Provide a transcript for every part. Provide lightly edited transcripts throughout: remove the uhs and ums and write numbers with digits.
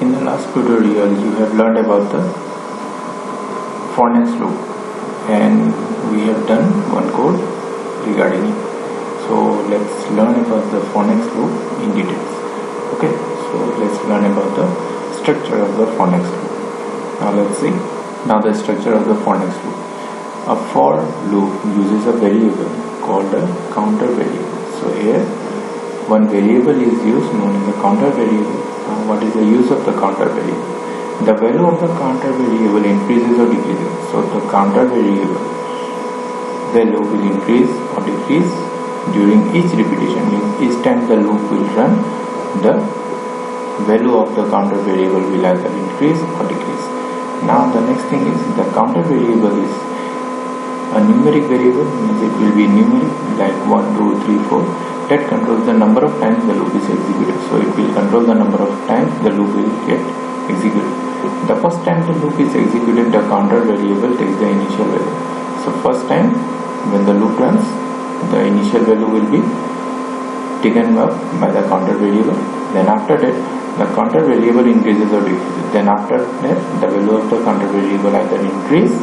In the last tutorial you have learned about the for next loop, and we have done one code regarding it. So let's learn about the for next loop in details. Okay, so let's learn about the structure of the for next loop. Now let's see the structure of the for next loop. A for loop uses a variable called a counter variable. So here one variable is used known as a counter variable. What is the use of the counter variable? The value of the counter variable increases or decreases. So the counter variable value will increase or decrease during each repetition. Each time the loop will run, the value of the counter variable will either increase or decrease. Now the next thing is the counter variable is a numeric variable, means it will be numeric like 1, 2, 3, 4. That controls the number of times the loop is executed. So it will control the number of times the loop will get executed. The first time the loop is executed, the counter variable takes the initial value. So first time when the loop runs, the initial value will be taken up by the counter variable. Then after that the counter variable increases or decreases. Then after that the value of the counter variable either increase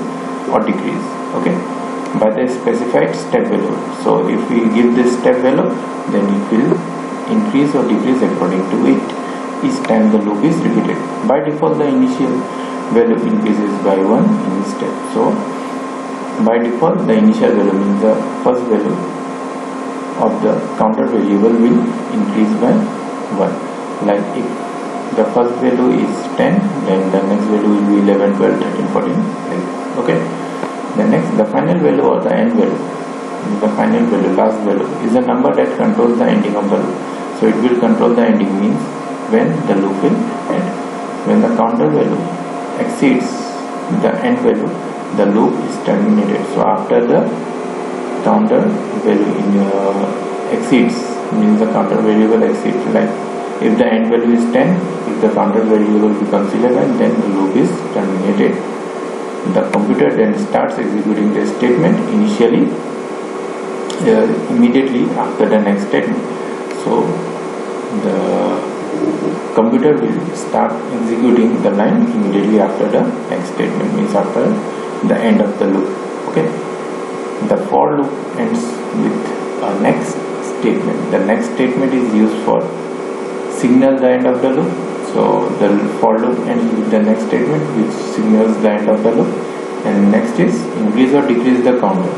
or decrease, okay, by the specified step value. So if we give this step value, then it will increase or decrease according to it each time the loop is repeated. By default the initial value increases by 1 in each step. So by default the initial value means the first value of the counter variable will increase by 1. Like if the first value is 10, then the next value will be 11, 12, 13, 14, like, okay. The final value or the end value, the final value, last value, is a number that controls the ending of the loop. So it will control the ending, means when the loop will end. When the counter value exceeds the end value, the loop is terminated. So after the counter value exceeds, means the counter variable exceeds, like if the end value is 10, if the counter variable becomes 11, then the loop is terminated. The computer then starts executing the statement immediately after the next statement. So the computer will start executing the line immediately after the next statement, means after the end of the loop, okay. The for loop ends with a next statement. The next statement is used for signal the end of the loop. So the for loop ends with the next statement which signals the end of the loop, and next is increase or decrease the counter.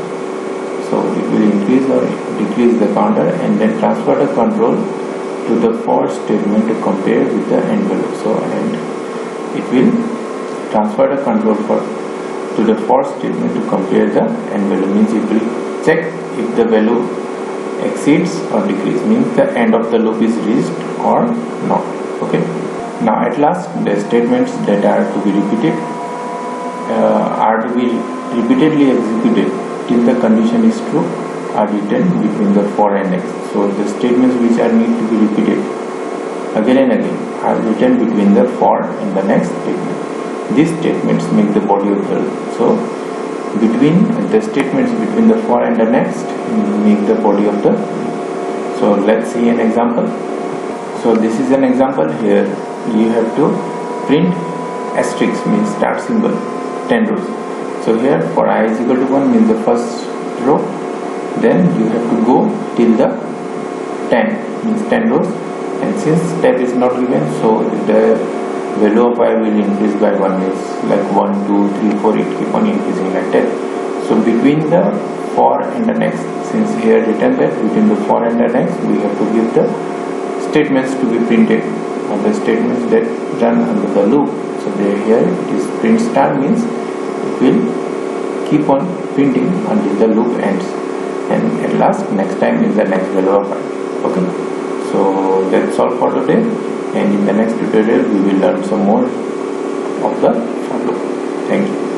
So it will increase or decrease the counter and then transfer the control to the for statement to compare with the end value. So and it will transfer the control to the for statement to compare the end value, means it will check if the value exceeds or decrease, means the end of the loop is reached or not, okay. Now at last the statements that are to be repeatedly executed till the condition is true are written between the for and next. So the statements which are need to be repeated again and again are written between the for and the next statement. These statements make the body of the loop. So between the statements between the for and the next make the body of the loop. So let's see an example. So this is an example. Here you have to print asterisk, means start symbol, 10 rows. So here for I is equal to 1 means the first row, then you have to go till the 10, means 10 rows, and since step is not given, so the value of I will increase by 1, means like 1, 2, 3, 4, it keep on increasing like that. So between the for and the next, since here written that between the for and the next, we have to give the statements to be printed, or the statements that run under the loop. So here it is print star, means it will keep on printing until the loop ends, and at last next time is the next value of I, okay. So that's all for today, and in the next tutorial we will learn some more of the for loop. Thank you.